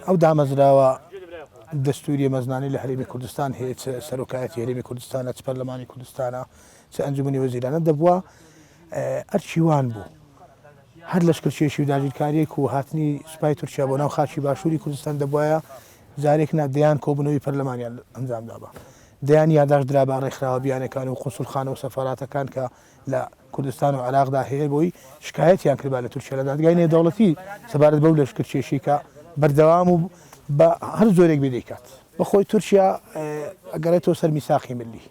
ئەو دامەزراوە دەستوری مەزنانی لە هەرێمی کوردستان هەیە سەرۆکایەتی هەرێمی کوردستانە چ پەرلەمانی کوردستانە چ ئەنجومەنی وەزیرانە دەبووە ئەرچیوان بوو هەر لەشکرکێشی و داگیرکاریەک و هاتنی سوپای تورکیا بۆ ناو خاچی باشووری کوردستان دەبووایە جارێک دەیان کۆبوونەوەی پەرلەمانیان ئەنجامدا بە دەیان یادداشت درا بە ڕێکخراوە بیانەکان و قونسوڵخانە و سەفاراتەکان کە لە کوردستان و عێراقدا هەیە بۆی شکایەتیان کردبا لە تورکیا لە دادگای نێودەوڵەتی سەبارەت بەو لەشکرکێشی کە بەردەوام و بە هەر زۆرێک بێدەکات بەخۆی تورکیا ئەگەڕێتەوە سەر میساقی ملی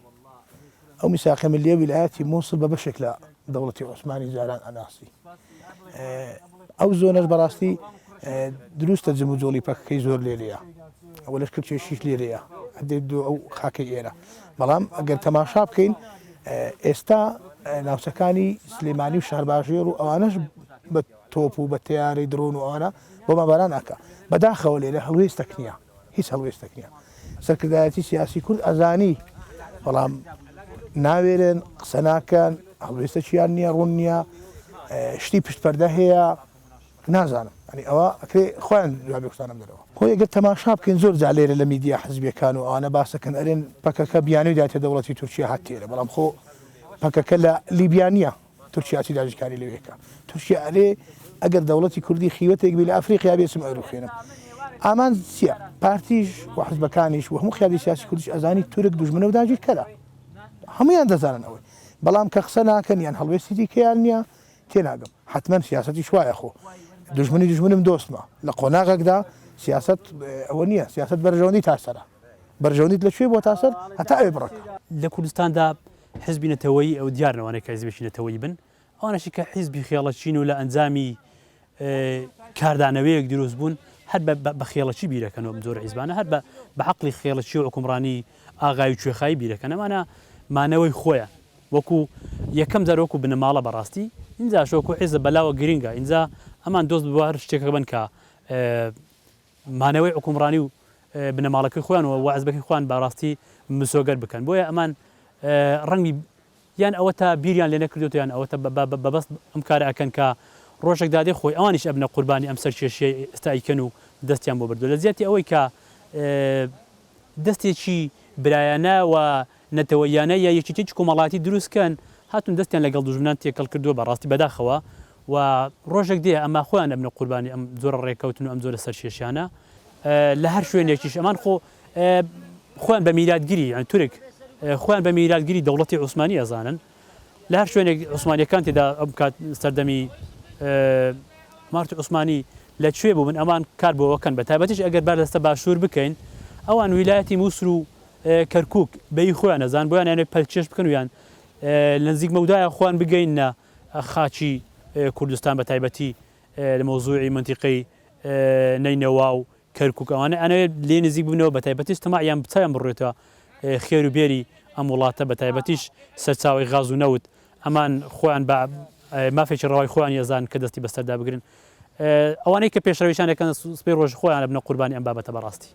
ئەو میساقی ملیە ویلایەتی مووسڵ بە بەشێک لە دەوڵەتی عوسمانی جاران ئەناسی ئەو زۆنەش بەڕاستی دروستە جم و جۆڵی پەکەکەی زۆر لێرەیە ئەوە لەشکرکێشیش لێرەیە ئەو خاکەی ئێرە بەڵام ئەگەر تەماشا بکەین ئێستا ناوچەکانی سلێمانی و شارباژێر و ئەوانش بە تۆپ و بە تیارەی درۆن و ئەوانە بۆ مەباران ئاکە بەداخەوە لێرە هەڵوێستەک نییە هیچ هەڵوێستەک نییە سەرکردایەتی سیاسی کورد ئەزانی بەڵام ناوێرن قسە ناکەن هەڵوێستە چیان نییە ڕوون نییە شتی پشتپەردە هەیە نازانم ئەنی ئەوە ئەکرێ خۆیان جوابی قسانم دەرەوە خۆی ئەگەر تەماشا بکەین زۆر جا لێرە لە میدیا حزبیەکان و ئەوانە باسەکەن ئەرێن پەکەکە بیانووی داتێ دەوڵەتی تورکیا هات تێرە بەڵام خۆ پەکەکە لە لیبیا نییە تورکیاتی داژکاری لەوێکە تورکیا ئەرێ ئەگەر دەوڵەتی کوردی خیوەتێک بی لە ئەفریقیا بێسم ئەوروخێنم ئامان چییە پارتیش و حزبەکانیش و هەموو خیالی سیاسی کوردیش ئەزانی تورک دوژمنە و داگیرکەرە هەمویان دەزانن ئەوەی بەڵام کە قسە ناکەن یان هەڵوێستی دیکەیان نییە تێناگەم حتمما سیاسەتی شوایە خۆ دژمنم دۆستمە لە قۆناغێکدا سیاست ئەوە نییە سیاست بەرژەوەندی تاسەرە بەرژەوەندیت لەکوێ بۆ تاسەر هەتا ئەوێ بڕەکە لە کوردستاندا حزبی نەتەوەیی ئەو دیارنەوەی کە حیزبێکی نەتەوەیی بن ئەوانەشی کە حیزبی خێڵەچین و لە ئەنجامی کاردانەوەیەک دروست بوون هەر بە خێڵەچی بیرەکەنەوە زۆر حیزبانە هەر بە عەقڵی خێڵەچی و حکومڕانی ئاغای و کوێخایی بیرەکەن ئەمانە مانەوەی خۆیە وەکو یەکەم جار وەکو بنەماڵە بەڕاستی اینجا شۆکو حیزب بەلاوە گرینگە اینجا ئەمان دۆست بووە هەر شتێکە بن کە مانەوەی حکومڕانی و بنەماڵەکەی خۆیان و حیزبەکەی خۆیان بەڕاستی مسۆگەر بکەن بۆیە ئەمان ڕەنگی یان ئەوە تا بیریان لێ نەکردوێت یان ئەوە بەبەست ئەم کارە ئەکەن کە ڕۆژێک دادێ خۆی ئەوانیش ئەبنە قوربانی ئەم سەرکێشیە ئێستایکەن و دەستیان بۆ بردو لە زیاتی ئەوەی کە دەستێکی برایانە و نەتەوەیانە یا یەکێکی کۆمەڵاتی دروستکەن هاتون دەستیان لەگەڵ دوژمنان تێکەڵ کردووە بەڕاستی بەداخەوە و ڕۆژێک دێ ئەمە خۆیان ئەبنە قوربانی ئەم زۆر ڕێکەوتن و ئەم زۆرە سەرکێشیانە لە هەر شوێنێکیش ئەمان خۆیان بە میلادگیری یان تورک خۆیان بە میلادگیری دەوڵەتی عوسمانی ئەزانن لە هەر شوێنێک عوسمانیەکان تێدا ئەم کات سەردەمی مارتی عوسمانی لەکوێ بوو من ئەمان کار بۆەکەن بە تایبەتیش ئەگەر بەردەستە باشوور بکەین ئەوان ویلایەتی مووسڵ و کەرکووک بەی خۆیان ئەزان بۆیان یانێ پەرچێش بکەن و یان لە نزیک مەودایە خۆیان بگەینە خاچی کوردستان بە تایبەتی لە مەوزوعی منتیقەی نەینەوا و کەرکووک ئەوانە ئەنەوێت لێ نزیک ببنەوە بە تایبەتیش تەماعیان بچیان بڕێتەوە خێر و بێری ئەم وڵاتە بە تایبەتیش سەرچاوی غاز و نەوت ئەمان خۆیان بە مافێکی ڕەوای خۆیان ێزان کە دەستی بەسەردا بگرن ئەوانەی کە پێشەویشانەکەن سپێ ڕۆژ خۆیان بنە قوربانی ئەم بابەتە بەڕاستی